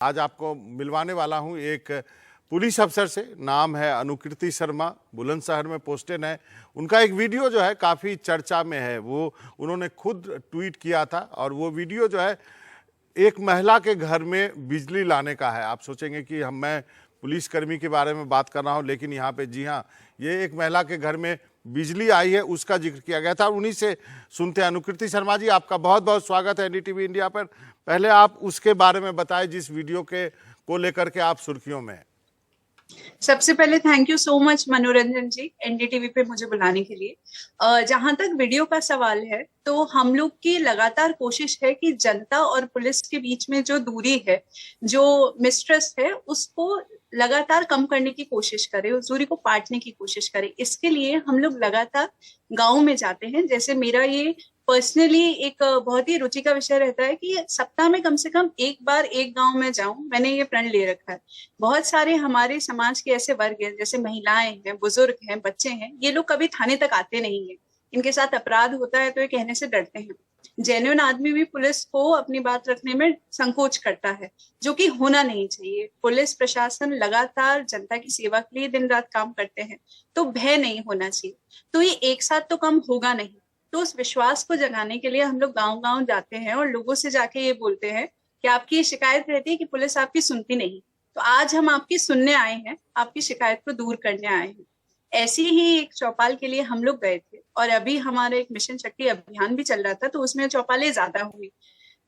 आज आपको मिलवाने वाला हूं एक पुलिस अफसर से। नाम है अनुकृति शर्मा, बुलंदशहर में पोस्टेड है। उनका एक वीडियो जो है काफ़ी चर्चा में है। वो उन्होंने खुद ट्वीट किया था और वो वीडियो जो है एक महिला के घर में बिजली लाने का है। आप सोचेंगे कि मैं पुलिसकर्मी के बारे में बात कर रहा हूं, लेकिन यहाँ पे जी हाँ, ये एक महिला के घर में बिजली आई है, उसका जिक्र किया गया था। उन्हीं से सुनते हैं। अनुकृति शर्मा जी, आपका बहुत बहुत स्वागत है एनडीटीवी इंडिया पर। पहले आप उसके बारे में बताएं जिस वीडियो के को लेकर के आप सुर्खियों में हैं। सबसे पहले थैंक यू सो मच मनोरंजन जी, एनडीटीवी पे मुझे बुलाने के लिए। जहां तक वीडियो का सवाल है, तो हम लोग की लगातार कोशिश है कि जनता और पुलिस के बीच में जो दूरी है, जो मिसट्रस्ट है, उसको लगातार कम करने की कोशिश करें, उस दूरी को पाटने की कोशिश करें। इसके लिए हम लोग लगातार गाँव में जाते हैं। जैसे मेरा ये पर्सनली एक बहुत ही रुचि का विषय रहता है कि सप्ताह में कम से कम एक बार एक गांव में जाऊं। मैंने ये प्रण ले रखा है। बहुत सारे हमारे समाज के ऐसे वर्ग हैं, जैसे महिलाएं हैं, बुजुर्ग हैं, बच्चे हैं, ये लोग कभी थाने तक आते नहीं है। इनके साथ अपराध होता है तो ये कहने से डरते हैं। जेन्युइन आदमी भी पुलिस को अपनी बात रखने में संकोच करता है, जो कि होना नहीं चाहिए। पुलिस प्रशासन लगातार जनता की सेवा के लिए दिन रात काम करते हैं, तो भय नहीं होना चाहिए। तो ये एक साथ तो कम होगा नहीं। तो उस विश्वास को जगाने के लिए हम लोग गांव गांव जाते हैं और लोगों से जाके ये बोलते हैं कि आपकी ये शिकायत रहती है कि पुलिस आपकी सुनती नहीं। तो आज हम आपकी सुनने आए हैं, आपकी शिकायत को दूर करने आए हैं। ऐसी ही एक चौपाल के लिए हम लोग गए थे, और अभी हमारा एक मिशन शक्ति अभियान भी चल रहा था, तो उसमें चौपालें ज्यादा हुई।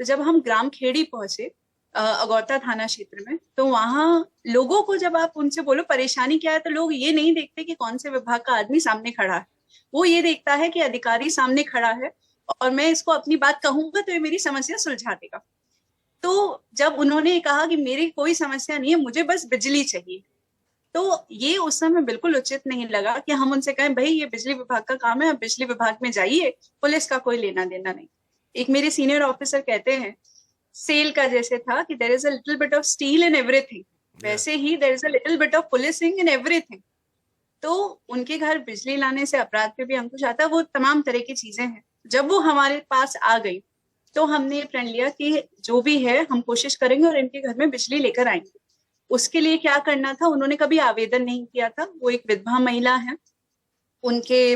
तो जब हम ग्राम खेड़ी पहुंचे, अगौता थाना क्षेत्र में, तो वहां लोगों को जब आप उनसे बोलो परेशानी क्या है, तो लोग ये नहीं देखते कि कौन से विभाग का आदमी सामने खड़ा है। वो ये देखता है कि अधिकारी सामने खड़ा है और मैं इसको अपनी बात कहूंगा तो ये मेरी समस्या सुलझा देगा। तो जब उन्होंने कहा कि मेरी कोई समस्या नहीं है, मुझे बस बिजली चाहिए, तो ये उस समय बिल्कुल उचित नहीं लगा कि हम उनसे कहें भाई ये बिजली विभाग का काम है, आप बिजली विभाग में जाइए, पुलिस का कोई लेना देना नहीं। एक मेरे सीनियर ऑफिसर कहते हैं, सेल का जैसे था कि there is a little bit of steel in everything, वैसे ही there is a little bit of policing in everything. तो उनके घर बिजली लाने से अपराध पे भी अंकुश आता है, वो तमाम तरह की चीजें हैं। जब वो हमारे पास आ गई, तो हमने प्रण लिया कि जो भी है हम कोशिश करेंगे और इनके घर में बिजली लेकर आएंगे। उसके लिए क्या करना था, उन्होंने कभी आवेदन नहीं किया था। वो एक विधवा महिला है, उनके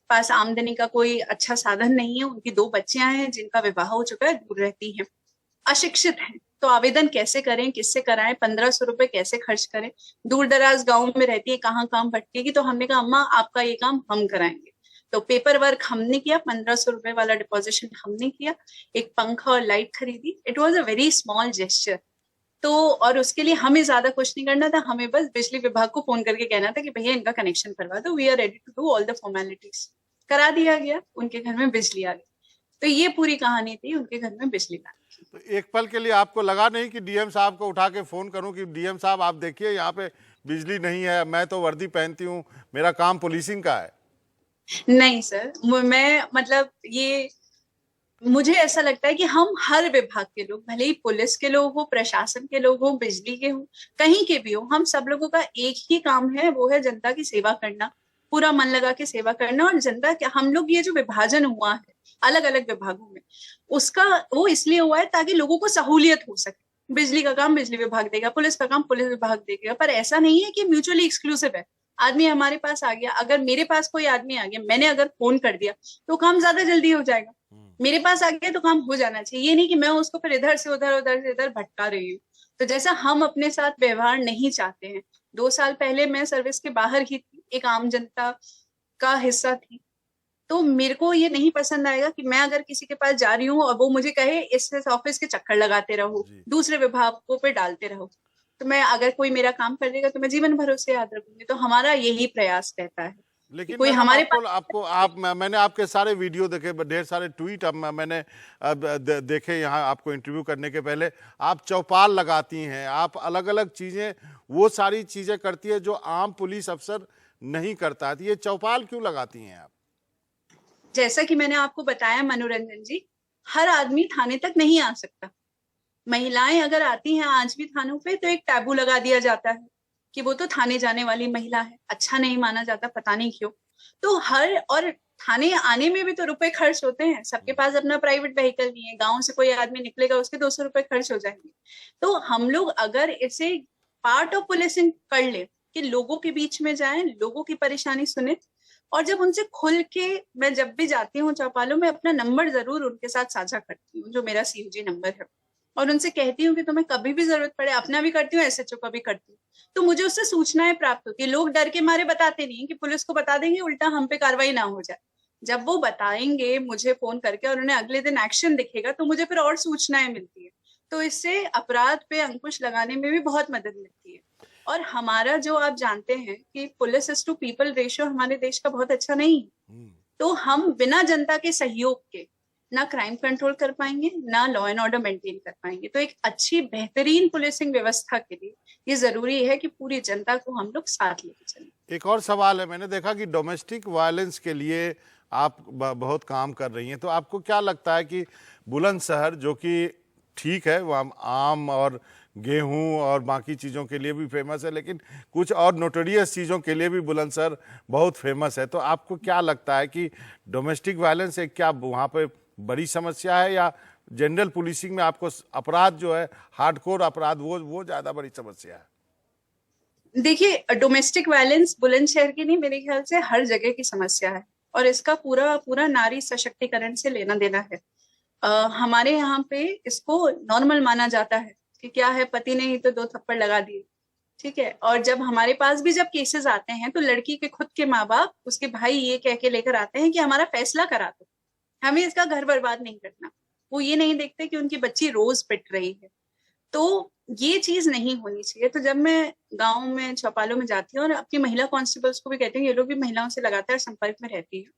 पास आमदनी का कोई अच्छा साधन नहीं है, उनकी 2 बच्चियां हैं जिनका विवाह हो चुका है, दूर रहती हैं, अशिक्षित हैं। तो आवेदन कैसे करें, किससे कराएं, 1500 रुपए कैसे खर्च करें, दूर दराज गाँव में रहती है, कहाँ काम भटकेगी। तो हमने कहा अम्मा आपका ये काम हम कराएंगे। तो पेपर वर्क हमने किया, 1500 रुपए वाला डिपॉजिशन हमने किया, एक पंखा और लाइट खरीदी। It was a very small gesture. तो और उसके लिए हमें ज्यादा कुछ नहीं करना था, हमें बस बिजली विभाग को फोन करके कहना था कि भैया इनका कनेक्शन करवा दो, we are ready to do all the formalities. करा दिया गया, उनके घर में बिजली आ गई। तो ये पूरी कहानी थी उनके घर में बिजली लाने की। तो एक पल के लिए आपको लगा नहीं कि डीएम साहब को उठा के फोन करूं कि डीएम साहब आप देखिए यहाँ पे बिजली नहीं है, मैं तो वर्दी पहनती हूँ, मेरा काम पुलिसिंग का है? नहीं सर, मैं मतलब ये मुझे ऐसा लगता है कि हम हर विभाग के लोग, भले ही पुलिस के लोग हो, प्रशासन के लोग हो, बिजली के हो, कहीं के भी हो, हम सब लोगों का एक ही काम है, वो है जनता की सेवा करना, पूरा मन लगा के सेवा करना। और जनता के हम लोग, ये जो विभाजन हुआ है अलग अलग विभागों में, उसका वो इसलिए हुआ है ताकि लोगों को सहूलियत हो सके। बिजली का काम बिजली विभाग देगा, पुलिस का काम पुलिस विभाग देगा, पर ऐसा नहीं है कि म्यूचुअली एक्सक्लूसिव है। आदमी हमारे पास आ गया, अगर मेरे पास कोई आदमी आ गया, मैंने अगर फोन कर दिया, तो काम ज्यादा जल्दी हो जाएगा। मेरे पास आ गया तो काम हो जाना चाहिए। ये नहीं कि मैं उसको फिर इधर से उधर, उधर से इधर भटका रही हूँ। तो जैसा हम अपने साथ व्यवहार नहीं चाहते हैं, 2 साल पहले मैं सर्विस के बाहर ही थी, एक आम जनता का हिस्सा थी, तो मेरे को ये नहीं पसंद आएगा कि मैं अगर किसी के पास जा रही हूँ और वो मुझे कहे इस ऑफिस के चक्कर लगाते रहो, दूसरे विभागों पे डालते रहो। तो मैं, अगर कोई मेरा काम कर देगा तो मैं जीवन भर उसे याद रखूंगी। तो हमारा यही प्रयास रहता है कि लेकिन कोई मैडम हमारे मैंने आपके सारे वीडियो देखे, ढेर सारे ट्वीट अब मैंने देखे यहाँ आपको इंटरव्यू करने के पहले। आप चौपाल लगाती हैं, आप अलग अलग चीजें, वो सारी चीजें करती है जो आम पुलिस अफसर नहीं करता है। तो ये चौपाल क्यों लगाती हैं आप? जैसा कि मैंने आपको बताया मनोरंजन जी, हर आदमी थाने तक नहीं आ सकता। महिलाएं अगर आती हैं आज भी थानों पे, तो एक टैबू लगा दिया जाता है कि वो तो थाने जाने वाली महिला है, अच्छा नहीं माना जाता, पता नहीं क्यों। तो हर और थाने आने में भी तो रुपए खर्च होते हैं, सबके पास अपना प्राइवेट व्हीकल नहीं है, गांव से कोई आदमी निकलेगा उसके 200 रुपए खर्च हो जाएंगे। तो हम लोग अगर इसे पार्ट ऑफ पुलिसिंग कर ले कि लोगों के बीच में जाएं, लोगों की परेशानी सुने, और जब उनसे खुल के, मैं जब भी जाती हूँ चौपालों में अपना नंबर जरूर उनके साथ साझा करती हूँ, जो मेरा सीयूजी नंबर है, और उनसे कहती हूँ कि तुम्हें कभी भी जरूरत पड़े, अपना भी करती हूँ, एसएचओ का भी करती हूँ, तो मुझे उससे सूचनाएं प्राप्त होती है। लोग डर के मारे बताते नहीं कि पुलिस को बता देंगे उल्टा हम पे कार्रवाई ना हो जाए। जब वो बताएंगे मुझे फोन करके और उन्हें अगले दिन एक्शन दिखेगा तो मुझे फिर और सूचनाएं मिलती है। तो इससे अपराध पे अंकुश लगाने में भी बहुत मदद मिलती है। और हमारा जो आप जानते हैं कि police is to people ratio हमारे देश का बहुत अच्छा नहीं है, तो हम बिना जनता के सहयोग के ना क्राइम कंट्रोल कर पाएंगे, ना लॉ एंड ऑर्डर मेंटेन कर पाएंगे। तो एक अच्छी बेहतरीन पुलिसिंग व्यवस्था के लिए ये जरूरी है कि पूरी जनता को हम लोग साथ लेके चलें। एक और सवाल है, मैंने देखा कि डोमेस्टिक वायलेंस के लिए आप बहुत काम कर रही हैं, तो आपको क्या लगता है कि बुलंदशहर, जो कि ठीक है वह आम और गेहूं और बाकी चीज़ों के लिए भी फेमस है, लेकिन कुछ और नोटोरियस चीज़ों के लिए भी बुलंदशहर बहुत फेमस है, तो आपको क्या लगता है कि डोमेस्टिक वायलेंस एक क्या वहाँ पे बड़ी समस्या है, या जनरल पुलिसिंग में आपको अपराध जो है हार्डकोर अपराध वो ज़्यादा बड़ी समस्या है? देखिए, डोमेस्टिक वायलेंस बुलंदशहर की नहीं, मेरे ख्याल से हर जगह की समस्या है, और इसका पूरा पूरा नारी सशक्तिकरण से लेना देना है। हमारे यहाँ पे इसको नॉर्मल माना जाता है कि क्या है, पति ने ही तो 2 थप्पड़ लगा दिए, ठीक है। और जब हमारे पास भी जब केसेस आते हैं तो लड़की के खुद के माँ बाप, उसके भाई ये कह के लेकर आते हैं कि हमारा फैसला करा दो, हमें इसका घर बर्बाद नहीं करना। वो ये नहीं देखते कि उनकी बच्ची रोज पिट रही है। तो ये चीज नहीं होनी चाहिए। तो जब मैं गांव में चौपालों में जाती हूँ और अपनी महिला कांस्टेबल्स को भी कहती हूँ, ये लोग भी महिलाओं से लगातार संपर्क में रहती है,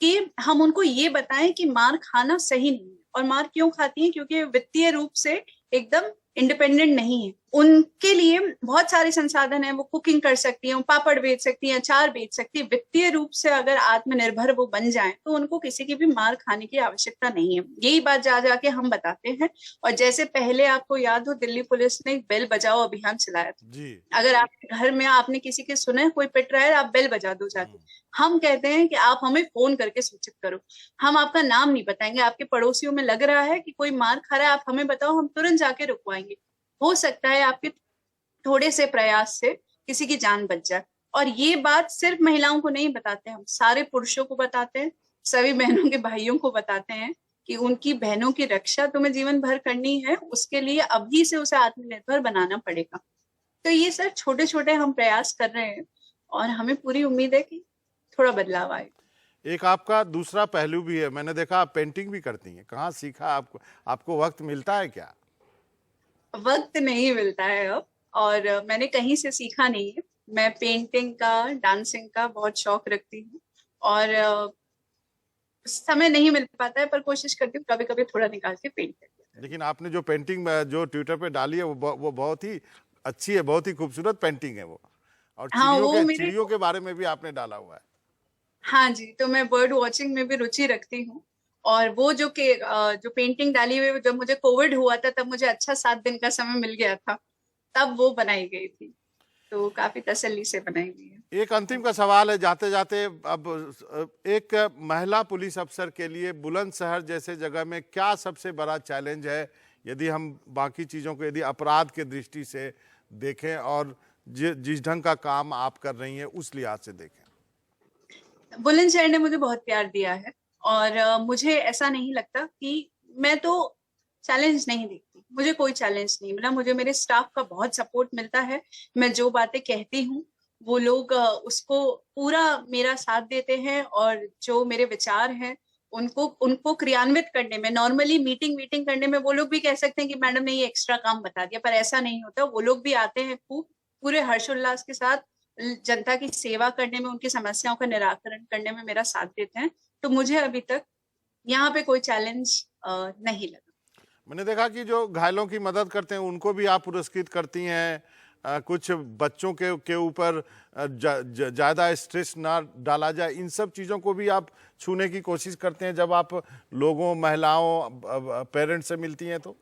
कि हम उनको ये बताएं कि मार खाना सही नहीं है। और मार क्यों खाती है? क्योंकि वित्तीय रूप से एकदम इंडिपेंडेंट नहीं है, उनके लिए बहुत सारे संसाधन है, वो कुकिंग कर सकती है, वो पापड़ बेच सकती है, अचार बेच सकती है। वित्तीय रूप से अगर आत्मनिर्भर वो बन जाए तो उनको किसी की भी मार खाने की आवश्यकता नहीं है। यही बात जा जाके हम बताते हैं। और जैसे पहले आपको याद हो, दिल्ली पुलिस ने बेल बजाओ अभियान चलाया था जी। अगर आपके घर में आपने किसी के सुना है कोई पिट रहा है, आप बेल बजा दो जाके। हम कहते हैं कि आप हमें फोन करके सूचित करो, हम आपका नाम नहीं बताएंगे, आपके पड़ोसियों में लग रहा है कि कोई मार खा रहा है, आप हमें बताओ, हम तुरंत जाके रुकवाएंगे। हो सकता है आपके थोड़े से प्रयास से किसी की जान बच जाए। और ये बात सिर्फ महिलाओं को नहीं बताते, हम सारे पुरुषों को बताते हैं, सभी बहनों के भाइयों को बताते हैं कि उनकी बहनों की रक्षा तुम्हें जीवन भर करनी है, उसके लिए अभी से उसे आत्मनिर्भर बनाना पड़ेगा। तो ये सर छोटे छोटे हम प्रयास कर रहे हैं और हमें पूरी उम्मीद है कि थोड़ा बदलाव आए। एक आपका दूसरा पहलू भी है, मैंने देखा आप पेंटिंग भी करती हैं, कहाँ सीखा आपको? आपको वक्त मिलता है क्या? वक्त नहीं मिलता है अब, और मैंने कहीं से सीखा नहीं है। मैं पेंटिंग का, डांसिंग का बहुत शौक रखती हूँ, और समय नहीं मिल पाता है, पर कोशिश करती हूँ कभी कभी थोड़ा निकाल के पेंट करती लेकिन आपने जो पेंटिंग जो ट्विटर पे डाली है वो बहुत ही अच्छी है, बहुत ही खूबसूरत पेंटिंग है वो। और हूँ। हाँ, वो मेरे, चिड़ियों के बारे में भी आपने डाला हुआ है। हाँ जी, तो मैं बर्ड वॉचिंग में भी रुचि रखती हूँ। और वो जो पेंटिंग डाली हुई, जब मुझे कोविड हुआ था तब मुझे अच्छा 7 दिन का समय मिल गया था, तब वो बनाई गई थी, तो काफी तसल्ली से बनाई हुई है। एक अंतिम का सवाल है जाते जाते, अब एक महिला पुलिस अफसर के लिए बुलंदशहर जैसे जगह में क्या सबसे बड़ा चैलेंज है, यदि हम बाकी चीज़ों को यदि अपराध के दृष्टि से देखें और जिस ढंग का काम आप कर रही हैं उस लिहाज से देखें? बुलंदशहर ने मुझे बहुत प्यार दिया है, और मुझे ऐसा नहीं लगता कि, मैं तो चैलेंज नहीं देखती, मुझे कोई चैलेंज नहीं मिला, मुझे मेरे स्टाफ का बहुत सपोर्ट मिलता है। मैं जो बातें कहती हूँ वो लोग उसको पूरा मेरा साथ देते हैं, और जो मेरे विचार हैं उनको उनको क्रियान्वित करने में, नॉर्मली मीटिंग करने में वो लोग भी कह सकते हैं कि मैडम ने ये एक्स्ट्रा काम बता दिया, पर ऐसा नहीं होता। वो लोग भी आते हैं खूब पूरे हर्षोल्लास के साथ, जनता की सेवा करने में, उनकी समस्याओं का निराकरण करने में मेरा साथ देते हैं। तो मुझे अभी तक यहाँ पे कोई चैलेंज नहीं लगा। मैंने देखा कि जो घायलों की मदद करते हैं उनको भी आप पुरस्कृत करती हैं। कुछ बच्चों के ऊपर ज़्यादा स्ट्रेस ना डाला जाए, इन सब चीज़ों को भी आप छूने की कोशिश करते हैं जब आप लोगों, महिलाओं, पेरेंट्स से मिलती हैं तो?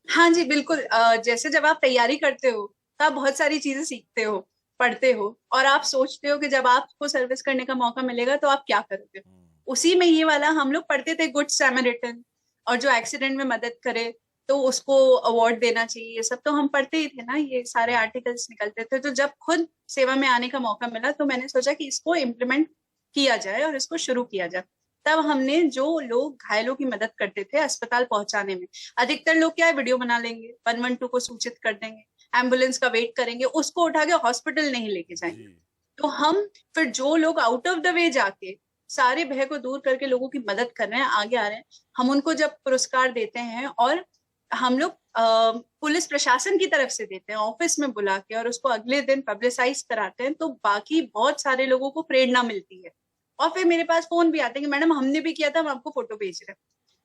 हाँ जी, बिल्कुल। जैसे जब आप तैयारी करते हो तो आप बहुत सारी चीजें सीखते हो, पढ़ते हो, और आप सोचते हो कि जब आपको सर्विस करने का मौका मिलेगा तो आप क्या करोगे। उसी में ये वाला हम लोग पढ़ते थे, गुड सैमरिटन, और जो एक्सीडेंट में मदद करे तो उसको अवार्ड देना चाहिए, ये सब तो हम पढ़ते ही थे ना, ये सारे आर्टिकल्स निकलते थे। तो जब खुद सेवा में आने का मौका मिला तो मैंने सोचा कि इसको इम्प्लीमेंट किया जाए और इसको शुरू किया जाए। तब हमने जो लोग घायलों की मदद करते थे अस्पताल पहुंचाने में, अधिकतर लोग क्या है, वीडियो बना लेंगे, 112 को सूचित कर देंगे, एम्बुलेंस का वेट करेंगे, उसको उठा के हॉस्पिटल नहीं लेके जाएंगे। तो हम फिर जो लोग आउट ऑफ द वे जाके सारे भय को दूर करके लोगों की मदद कर रहे हैं, आगे आ रहे हैं, हम उनको जब पुरस्कार देते हैं और हम लोग पुलिस प्रशासन की तरफ से देते हैं ऑफिस में बुला के, और उसको अगले दिन पब्लिसाइज कराते हैं, तो बाकी बहुत सारे लोगों को प्रेरणा मिलती है। और फिर मेरे पास फोन भी आते हैं कि मैडम हमने भी किया था, हम आपको फोटो भेज रहे हैं।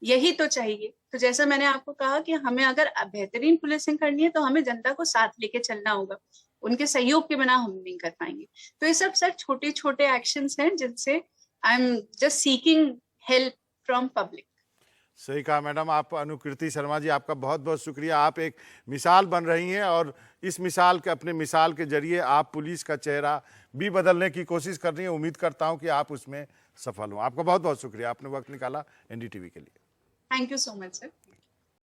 यही तो चाहिए। तो जैसा मैंने आपको कहा कि हमें अगर बेहतरीन पुलिसिंग करनी है तो हमें जनता को साथ लेके चलना होगा, उनके सहयोग के बिना हम नहीं कर पाएंगे। तो ये सब सर छोटे छोटे एक्शंस हैं जिनसे I am just seeking help from public. सही कहा मैडम। आप अनुकृति शर्मा जी, आपका बहुत बहुत शुक्रिया। आप एक मिसाल बन रही हैं और इस मिसाल के, अपने मिसाल के जरिए आप पुलिस का चेहरा भी बदलने की कोशिश कर रही हैं। उम्मीद करता हूं कि आप उसमें सफल हों। आपका बहुत बहुत शुक्रिया, आपने वक्त निकाला एनडीटीवी के लिए। Thank you so much sir.